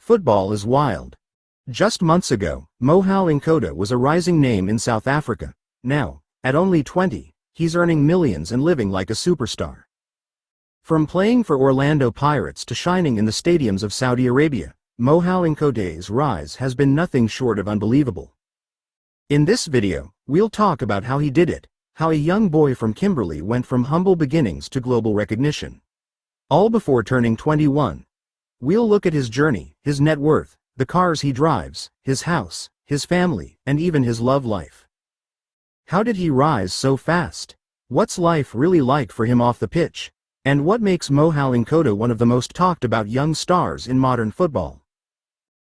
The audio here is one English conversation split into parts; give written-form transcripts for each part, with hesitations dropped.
Football is wild. Just months ago, Mohau Nkota was a rising name in South Africa. Now, at only 20, he's earning millions and living like a superstar. From playing for Orlando Pirates to shining in the stadiums of Saudi Arabia, Mohau Nkota's rise has been nothing short of unbelievable. In this video, we'll talk about how he did it, how a young boy from Kimberley went from humble beginnings to global recognition. All before turning 21. We'll look at his journey, his net worth, the cars he drives, his house, his family, and even his love life. How did he rise so fast? What's life really like for him off the pitch? And what makes Mohau Nkota one of the most talked about young stars in modern football?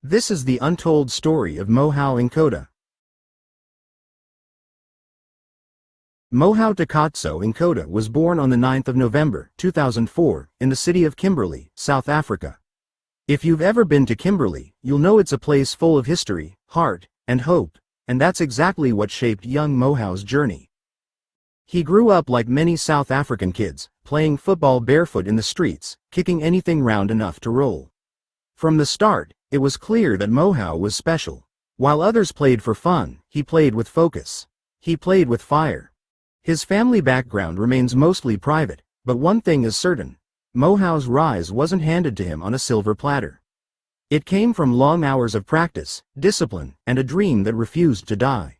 This is the untold story of Mohau Nkota. Mohau Nkota was born on the 9th of November, 2004, in the city of Kimberley, South Africa. If you've ever been to Kimberley, you'll know it's a place full of history, heart, and hope, and that's exactly what shaped young Mohau's journey. He grew up like many South African kids, playing football barefoot in the streets, kicking anything round enough to roll. From the start, it was clear that Mohau was special. While others played for fun, he played with focus. He played with fire. His family background remains mostly private, but one thing is certain: Mohau's rise wasn't handed to him on a silver platter. It came from long hours of practice, discipline, and a dream that refused to die.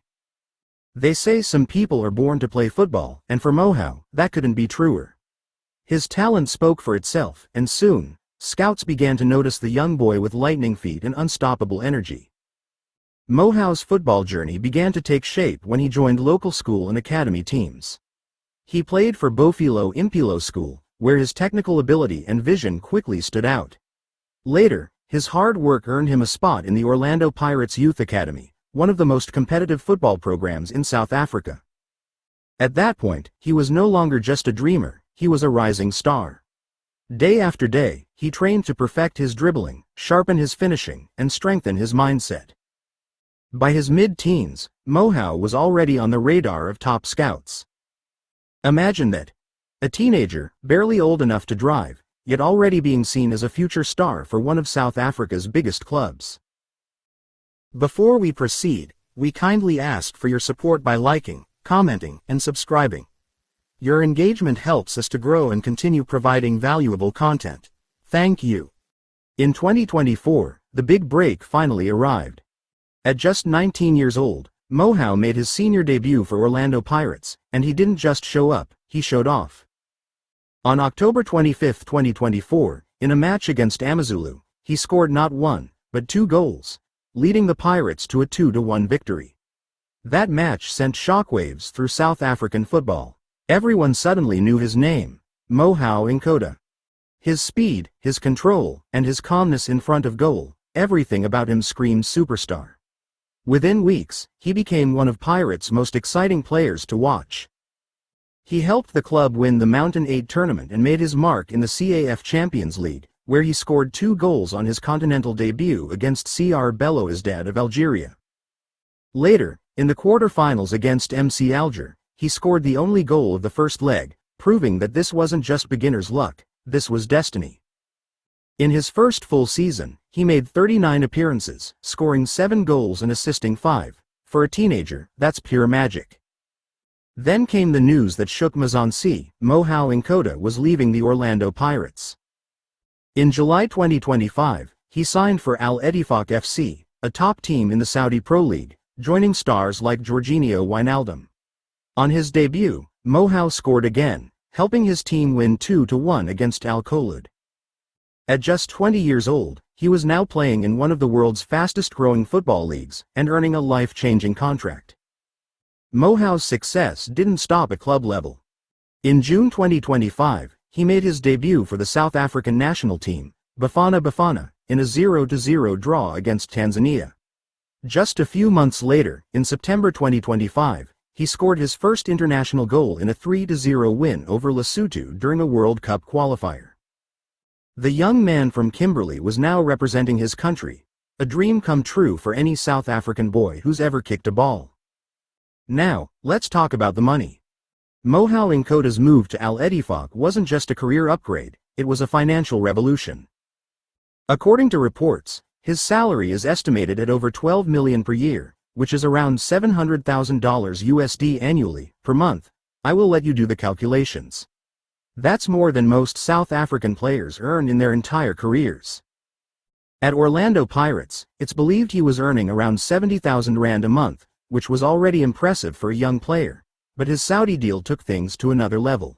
They say some people are born to play football, and for Mohau, that couldn't be truer. His talent spoke for itself, and soon, scouts began to notice the young boy with lightning feet and unstoppable energy. Mohau's football journey began to take shape when he joined local school and academy teams. He played for Bofilo Impilo School, where his technical ability and vision quickly stood out. Later, his hard work earned him a spot in the Orlando Pirates Youth Academy, one of the most competitive football programs in South Africa. At that point, he was no longer just a dreamer, he was a rising star. Day after day, he trained to perfect his dribbling, sharpen his finishing, and strengthen his mindset. By his mid-teens, Mohau was already on the radar of top scouts. Imagine that. A teenager, barely old enough to drive, yet already being seen as a future star for one of South Africa's biggest clubs. Before we proceed, we kindly ask for your support by liking, commenting, and subscribing. Your engagement helps us to grow and continue providing valuable content. Thank you. In 2024, the big break finally arrived. At just 19 years old, Mohau made his senior debut for Orlando Pirates, and he didn't just show up, he showed off. On October 25, 2024, in a match against AmaZulu, he scored not one, but 2 goals, leading the Pirates to a 2-1 victory. That match sent shockwaves through South African football. Everyone suddenly knew his name: Mohau Nkota. His speed, his control, and his calmness in front of goal, everything about him screamed superstar. Within weeks, he became one of Pirates' most exciting players to watch. He helped the club win the Mountain 8 tournament and made his mark in the CAF Champions League, where he scored 2 goals on his continental debut against CR Belouizdad of Algeria. Later, in the quarter-finals against MC Alger, he scored the only goal of the first leg, proving that this wasn't just beginner's luck, this was destiny. In his first full season, he made 39 appearances, scoring 7 goals and assisting 5. For a teenager, that's pure magic. Then came the news that shook Mzansi: Mohau Nkota was leaving the Orlando Pirates. In July 2025, he signed for Al Ettifaq FC, a top team in the Saudi Pro League, joining stars like Jorginho Wijnaldum. On his debut, Mohau scored again, helping his team win 2-1 against Al Kholoud. At just 20 years old, he was now playing in one of the world's fastest-growing football leagues, and earning a life-changing contract. Mohau's success didn't stop at club level. In June 2025, he made his debut for the South African national team, Bafana Bafana, in a 0-0 draw against Tanzania. Just a few months later, in September 2025, he scored his first international goal in a 3-0 win over Lesotho during a World Cup qualifier. The young man from Kimberley was now representing his country, a dream come true for any South African boy who's ever kicked a ball. Now, let's talk about the money. Mohau Nkota's move to Al Ettifaq wasn't just a career upgrade, it was a financial revolution. According to reports, His salary is estimated at over $12 million per year, which is around $700,000 USD annually, per month. I will let you do the calculations. That's more than most South African players earn in their entire careers. At Orlando Pirates, it's believed he was earning around 70,000 Rand a month, which was already impressive for a young player, but his Saudi deal took things to another level.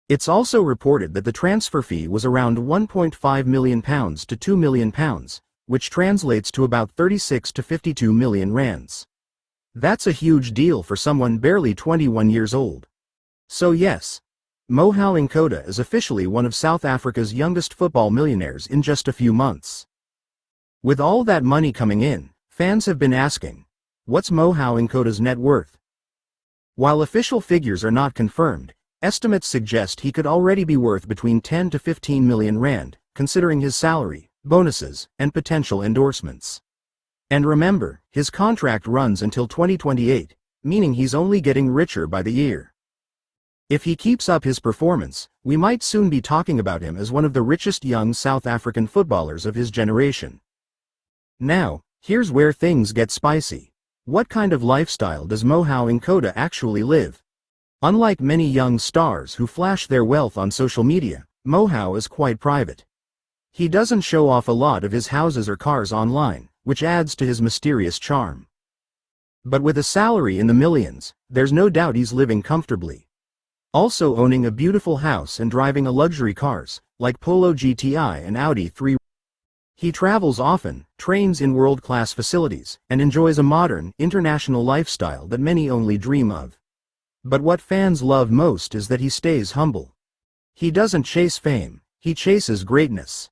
It's also reported that the transfer fee was around £1.5 million to £2 million, which translates to about 36 to 52 million rands. That's a huge deal for someone barely 21 years old. So yes, Mohau Nkota is officially one of South Africa's youngest football millionaires in just a few months. With all that money coming in, fans have been asking, what's Mohau Nkota's net worth? While official figures are not confirmed, estimates suggest he could already be worth between 10 to 15 million Rand, considering his salary, bonuses, and potential endorsements. And remember, his contract runs until 2028, meaning he's only getting richer by the year. If he keeps up his performance, we might soon be talking about him as one of the richest young South African footballers of his generation. Now, here's where things get spicy. What kind of lifestyle does Mohau Nkota actually live? Unlike many young stars who flash their wealth on social media, Mohau is quite private. He doesn't show off a lot of his houses or cars online, which adds to his mysterious charm. But with a salary in the millions, there's no doubt he's living comfortably. Also owning a beautiful house and driving a luxury cars, like Polo GTI and Audi 3. He travels often, trains in world-class facilities, and enjoys a modern, international lifestyle that many only dream of. But what fans love most is that he stays humble. He doesn't chase fame, he chases greatness.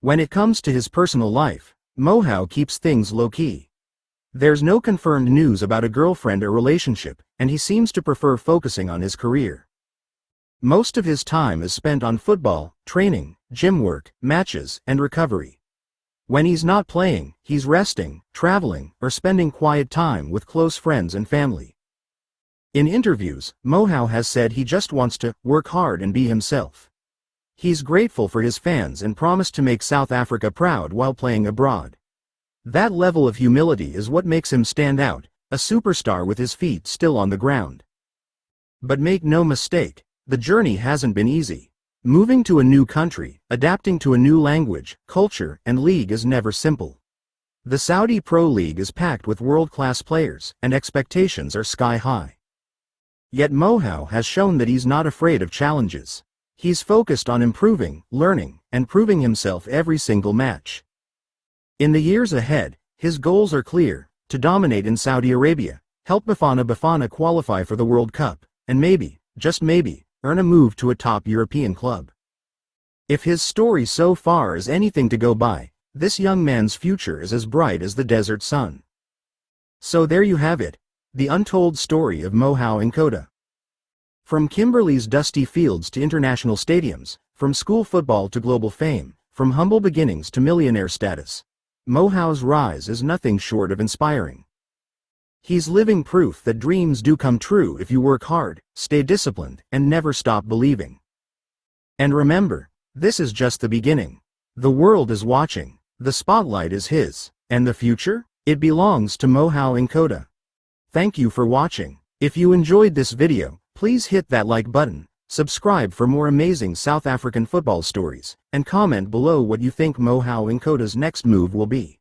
When it comes to his personal life, Mohau keeps things low-key. There's no confirmed news about a girlfriend or relationship, and he seems to prefer focusing on his career. Most of his time is spent on football, training, gym work, matches, and recovery. When he's not playing, he's resting, traveling, or spending quiet time with close friends and family. In interviews, Mohau has said he just wants to work hard and be himself. He's grateful for his fans and promised to make South Africa proud while playing abroad. That level of humility is what makes him stand out, a superstar with his feet still on the ground. But make no mistake, the journey hasn't been easy. Moving to a new country, adapting to a new language, culture, and league is never simple. The Saudi Pro League is packed with world-class players, and expectations are sky-high. Yet Mohau has shown that he's not afraid of challenges. He's focused on improving, learning, and proving himself every single match. In the years ahead, his goals are clear: to dominate in Saudi Arabia, help Bafana qualify for the World Cup, and maybe, just maybe, earn a move to a top European club. If his story so far is anything to go by, this young man's future is as bright as the desert sun. So there you have it, the untold story of Mohau Nkota. From Kimberley's dusty fields to international stadiums, from school football to global fame, from humble beginnings to millionaire status, Mohau's rise is nothing short of inspiring. He's living proof that dreams do come true if you work hard, stay disciplined, and never stop believing. And remember, this is just the beginning. The world is watching, the spotlight is his, and the future? It belongs to Mohau Nkota. Thank you for watching. If you enjoyed this video, please hit that like button, subscribe for more amazing South African football stories, and comment below what you think Mohau Nkota's next move will be.